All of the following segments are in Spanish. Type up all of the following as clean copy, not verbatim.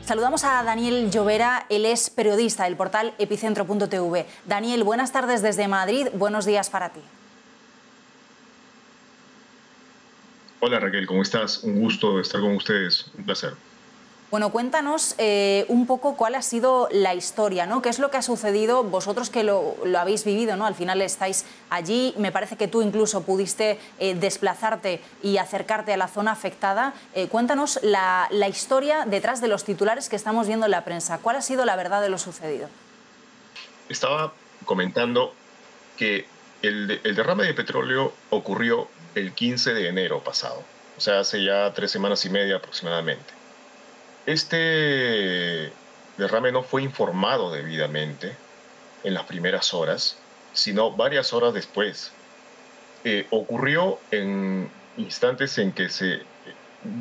Saludamos a Daniel Llovera, él es periodista del portal epicentro.tv. Daniel, buenas tardes desde Madrid, buenos días para ti. Hola Raquel, ¿cómo estás? Un gusto estar con ustedes, un placer. Bueno, cuéntanos un poco cuál ha sido la historia, ¿no? ¿Qué es lo que ha sucedido? Vosotros que lo habéis vivido, ¿no? Al final estáis allí, me parece que tú incluso pudiste desplazarte y acercarte a la zona afectada. Cuéntanos la historia detrás de los titulares que estamos viendo en la prensa. ¿Cuál ha sido la verdad de lo sucedido? Estaba comentando que el derrame de petróleo ocurrió el 15 de enero pasado, o sea, hace ya 3 semanas y media aproximadamente. Este derrame no fue informado debidamente en las primeras horas, sino varias horas después. Ocurrió en instantes en que se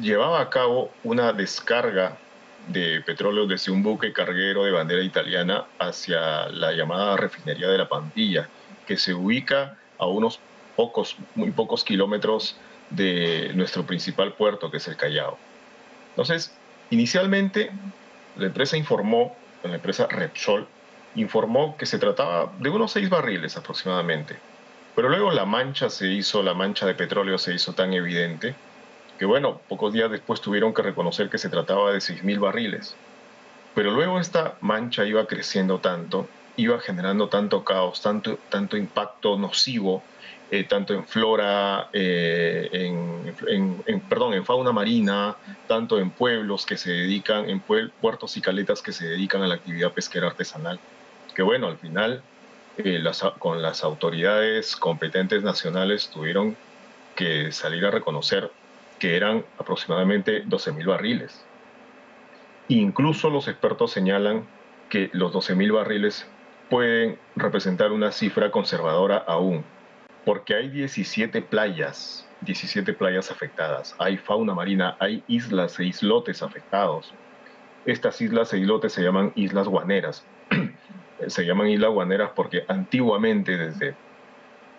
llevaba a cabo una descarga de petróleo desde un buque carguero de bandera italiana hacia la llamada refinería de La Pampilla, que se ubica a unos muy pocos kilómetros de nuestro principal puerto, que es el Callao. Entonces, inicialmente, la empresa Repsol informó que se trataba de unos 6 barriles aproximadamente. Pero luego la mancha de petróleo se hizo tan evidente que, bueno, pocos días después tuvieron que reconocer que se trataba de 6.000 barriles. Pero luego esta mancha iba creciendo tanto, iba generando tanto caos, tanto impacto nocivo, tanto en flora, en fauna marina, tanto en pueblos que se dedican, puertos y caletas que se dedican a la actividad pesquera artesanal, que bueno, al final, con las autoridades competentes nacionales tuvieron que salir a reconocer que eran aproximadamente 12.000 barriles. Incluso los expertos señalan que los 12.000 barriles pueden representar una cifra conservadora aún, porque hay 17 playas afectadas, hay fauna marina, hay islas e islotes afectados. Estas islas e islotes se llaman islas guaneras. Se llaman islas guaneras porque antiguamente, desde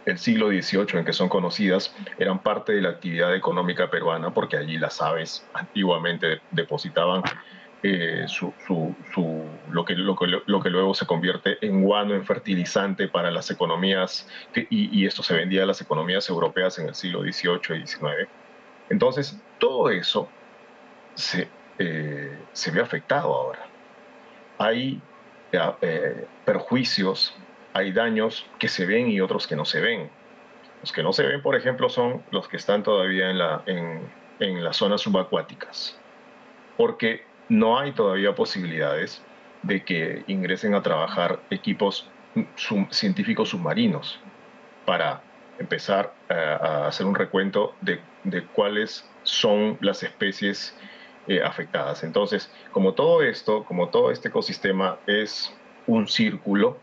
el siglo XVIII en que son conocidas, eran parte de la actividad económica peruana, porque allí las aves antiguamente depositaban lo que luego se convierte en guano, en fertilizante para las economías, y esto se vendía a las economías europeas en el siglo XVIII y XIX. Entonces, todo eso se ve afectado ahora. Hay perjuicios, hay daños que se ven y otros que no se ven. Los que no se ven, por ejemplo, son los que están todavía en las zonas subacuáticas, porque no hay todavía posibilidades de que ingresen a trabajar equipos científicos submarinos para empezar a hacer un recuento de cuáles son las especies afectadas. Entonces, como todo esto, como todo este ecosistema es un círculo,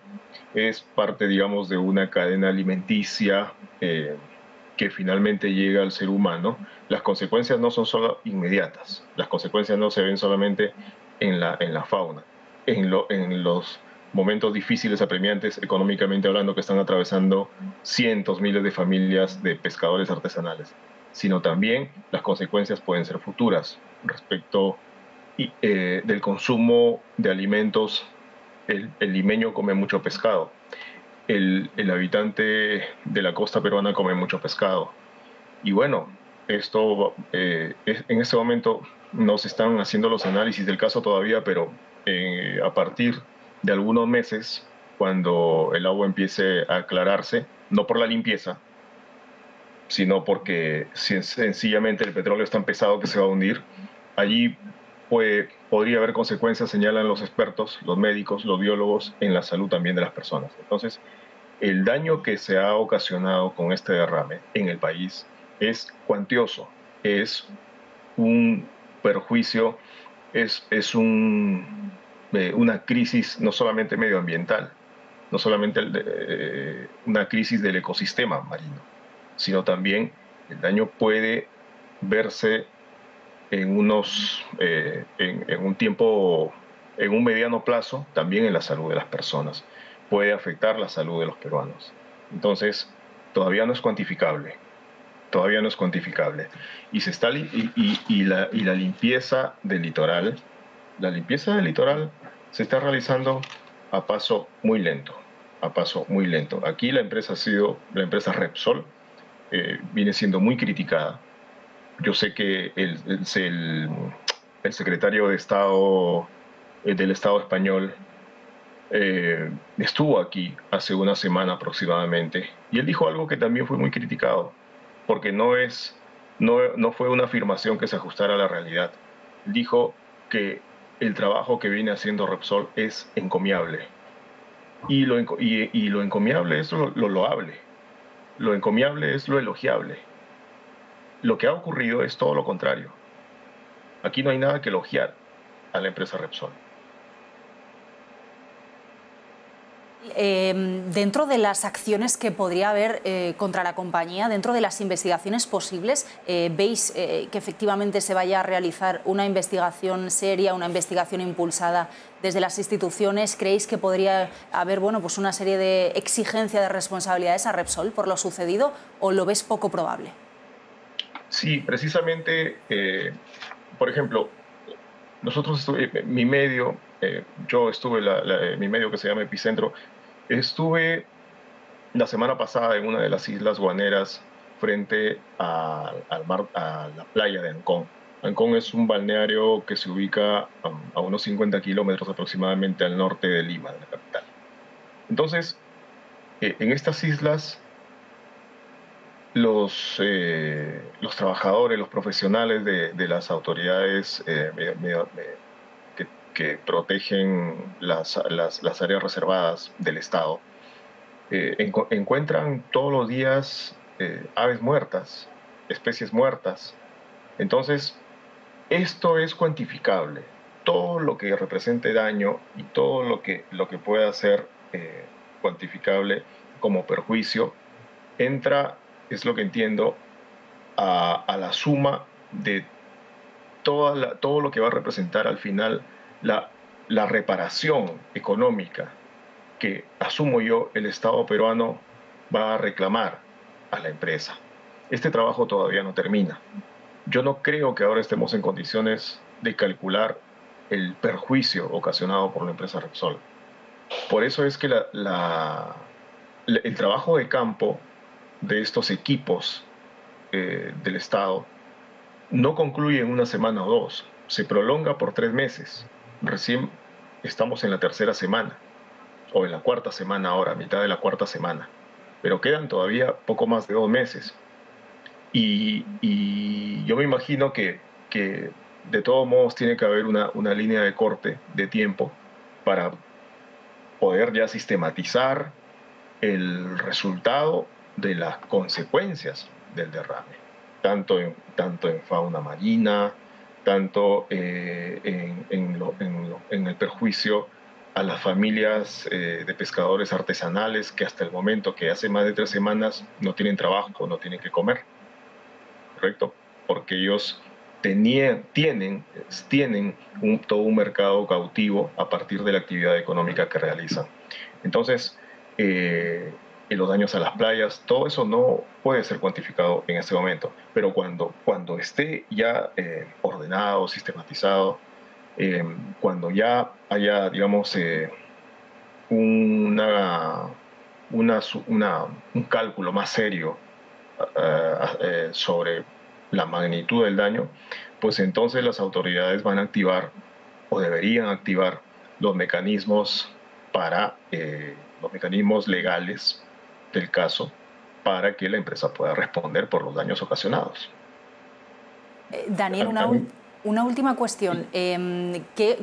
es parte, digamos, de una cadena alimenticia que finalmente llega al ser humano, las consecuencias no son solo inmediatas, las consecuencias no se ven solamente en la fauna, en los momentos difíciles, apremiantes, económicamente hablando, que están atravesando cientos, miles de familias de pescadores artesanales, sino también las consecuencias pueden ser futuras respecto del consumo de alimentos. El limeño come mucho pescado, el habitante de la costa peruana come mucho pescado. Y bueno, esto en este momento no se están haciendo los análisis del caso todavía, pero a partir de algunos meses, cuando el agua empiece a aclararse, no por la limpieza, sino porque sencillamente el petróleo es tan pesado que se va a hundir, allí podría haber consecuencias, señalan los expertos, los médicos, los biólogos, en la salud también de las personas. Entonces, el daño que se ha ocasionado con este derrame en el país es cuantioso, es un perjuicio, es una crisis no solamente medioambiental, no solamente una crisis del ecosistema marino, sino también el daño puede verse en un tiempo, en un mediano plazo, también en la salud de las personas. Puede afectar la salud de los peruanos. Entonces, todavía no es cuantificable. Todavía no es cuantificable. Y la limpieza del litoral La limpieza del litoral se está realizando a paso muy lento, a paso muy lento. Aquí la empresa Repsol, viene siendo muy criticada. Yo sé que el secretario de Estado del Estado español estuvo aquí hace una semana aproximadamente y él dijo algo que también fue muy criticado, porque no fue una afirmación que se ajustara a la realidad. Dijo que el trabajo que viene haciendo Repsol es encomiable y lo encomiable es lo loable, lo encomiable es lo elogiable. Lo que ha ocurrido es todo lo contrario. Aquí no hay nada que elogiar a la empresa Repsol. Dentro de las acciones que podría haber contra la compañía, dentro de las investigaciones posibles, ¿veis que efectivamente se vaya a realizar una investigación seria, una investigación impulsada desde las instituciones? ¿Creéis que podría haber pues una serie de exigencia de responsabilidades a Repsol por lo sucedido o lo ves poco probable? Sí, precisamente, por ejemplo, mi medio, yo estuve, mi medio que se llama Epicentro, estuve la semana pasada en una de las islas guaneras frente al mar, a la playa de Ancón. Ancón es un balneario que se ubica a unos 50 kilómetros aproximadamente al norte de Lima, de la capital. Entonces, en estas islas, los trabajadores, los profesionales de las autoridades que protegen las áreas reservadas del Estado, encuentran todos los días aves muertas, especies muertas. Entonces, esto es cuantificable. Todo lo que represente daño y todo lo que pueda ser cuantificable como perjuicio entra, es lo que entiendo, a la suma de todo lo que va a representar al final la, la reparación económica que, asumo yo, el Estado peruano va a reclamar a la empresa. Este trabajo todavía no termina. Yo no creo que ahora estemos en condiciones de calcular el perjuicio ocasionado por la empresa Repsol. Por eso es que el trabajo de campo de estos equipos del Estado no concluye en una semana o dos, se prolonga por 3 meses. Recién estamos en la tercera semana, o en la cuarta semana ahora, mitad de la cuarta semana. Pero quedan todavía poco más de 2 meses. Y yo me imagino que de todos modos tiene que haber una línea de corte de tiempo para poder ya sistematizar el resultado de las consecuencias del derrame, tanto en fauna marina, tanto en el perjuicio a las familias de pescadores artesanales que hasta el momento, que hace más de 3 semanas, no tienen trabajo, no tienen que comer, ¿correcto? Porque ellos tienen todo un mercado cautivo a partir de la actividad económica que realizan. Entonces, los daños a las playas, todo eso no puede ser cuantificado en este momento, pero cuando esté ya ordenado, sistematizado, cuando ya haya, digamos, una, un cálculo más serio sobre la magnitud del daño, pues entonces las autoridades van a activar o deberían activar los mecanismos los mecanismos legales del caso para que la empresa pueda responder por los daños ocasionados. Daniel, una última cuestión.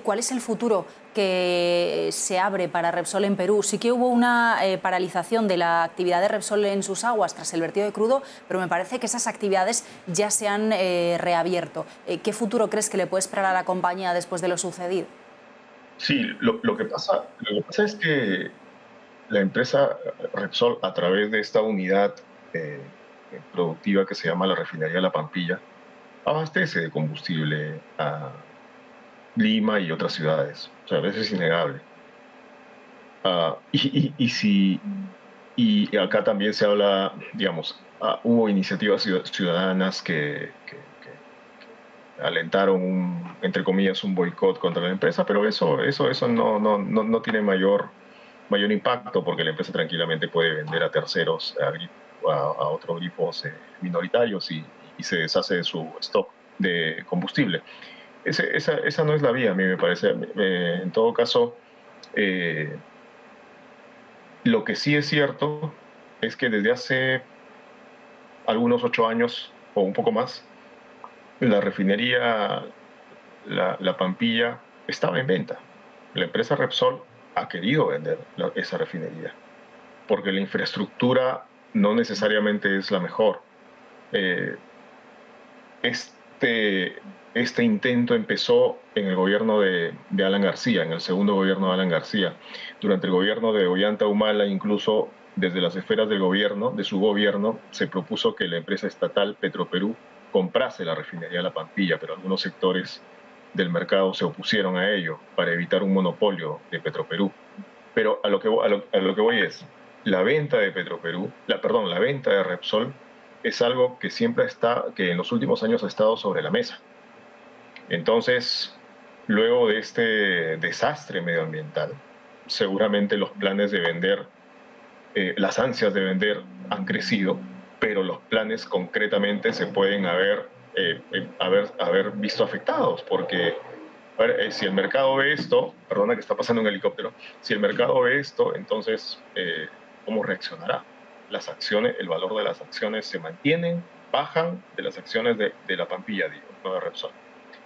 ¿Cuál es el futuro que se abre para Repsol en Perú? Sí que hubo una paralización de la actividad de Repsol en sus aguas tras el vertido de crudo, pero me parece que esas actividades ya se han reabierto. ¿Qué futuro crees que le puede esperar a la compañía después de lo sucedido? Sí, lo que pasa es que la empresa Repsol, a través de esta unidad productiva que se llama la Refinería La Pampilla, abastece de combustible a Lima y otras ciudades. O sea, a veces es innegable. Uh, y, y, y, si, y acá también se habla, digamos, hubo iniciativas ciudadanas alentaron entre comillas, un boicot contra la empresa, pero eso no tiene mayor impacto porque la empresa tranquilamente puede vender a terceros, a otros grifos minoritarios y se deshace de su stock de combustible. Esa no es la vía, a mí me parece. En todo caso, lo que sí es cierto es que desde hace algunos 8 años o un poco más, la refinería La Pampilla estaba en venta. La empresa Repsol ha querido vender esa refinería porque la infraestructura no necesariamente es la mejor. Eh, este, este intento empezó en el gobierno de Alan García, en el segundo gobierno de Alan García. Durante el gobierno de Ollanta Humala, incluso desde las esferas del gobierno, de su gobierno, se propuso que la empresa estatal Petroperú comprase la refinería La Pampilla, pero algunos sectores del mercado se opusieron a ello para evitar un monopolio de Petroperú. Pero a lo que voy es, la venta de Petroperú, la venta de Repsol es algo que que en los últimos años ha estado sobre la mesa. Entonces, luego de este desastre medioambiental, seguramente los planes de vender, las ansias de vender han crecido, pero los planes concretamente se pueden haber visto afectados, porque a ver, si el mercado ve esto, perdona que está pasando un helicóptero, si el mercado ve esto, entonces, ¿cómo reaccionará? Las acciones, el valor de las acciones se mantienen, bajan de las acciones de La Pampilla, digo, no de Repsol.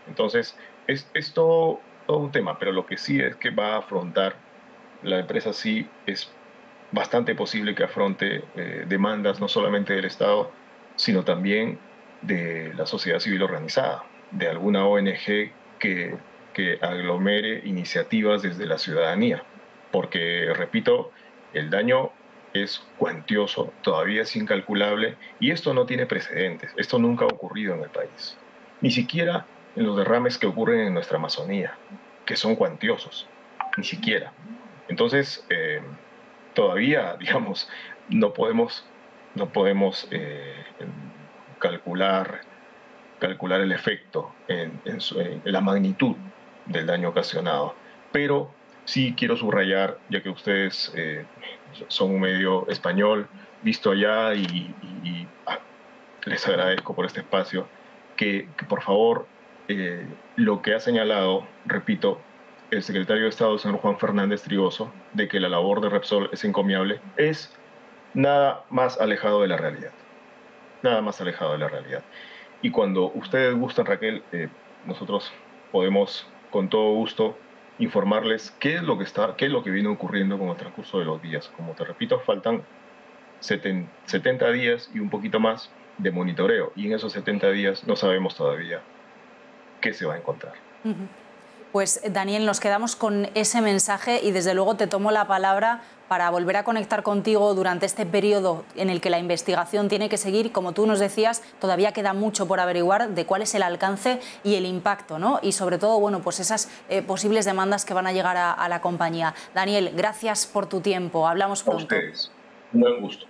Entonces, es todo un tema, pero lo que sí es que va a afrontar, la empresa sí es bastante posible que afronte demandas no solamente del Estado, sino también de la sociedad civil organizada, de alguna ONG que aglomere iniciativas desde la ciudadanía. Porque, repito, el daño es cuantioso, todavía es incalculable, y esto no tiene precedentes, esto nunca ha ocurrido en el país. Ni siquiera en los derrames que ocurren en nuestra Amazonía, que son cuantiosos, ni siquiera. Entonces, todavía, digamos, no podemos, no podemos calcular, calcular el efecto en la magnitud del daño ocasionado. Pero sí quiero subrayar, ya que ustedes son un medio español visto allá y les agradezco por este espacio, que por favor lo que ha señalado, repito, el secretario de Estado, señor Juan Fernández Trigoso, de que la labor de Repsol es encomiable, es nada más alejado de la realidad. Nada más alejado de la realidad. Y cuando ustedes gustan, Raquel, nosotros podemos con todo gusto informarles qué es lo que viene ocurriendo con el transcurso de los días. Como te repito, faltan 70 días y un poquito más de monitoreo, y en esos 70 días no sabemos todavía qué se va a encontrar. Pues Daniel, nos quedamos con ese mensaje y desde luego te tomo la palabra para volver a conectar contigo durante este periodo en el que la investigación tiene que seguir. Como tú nos decías, todavía queda mucho por averiguar de cuál es el alcance y el impacto, ¿no? Y sobre todo, bueno, pues esas posibles demandas que van a llegar a la compañía. Daniel, gracias por tu tiempo. Hablamos pronto. A ustedes. Un buen gusto.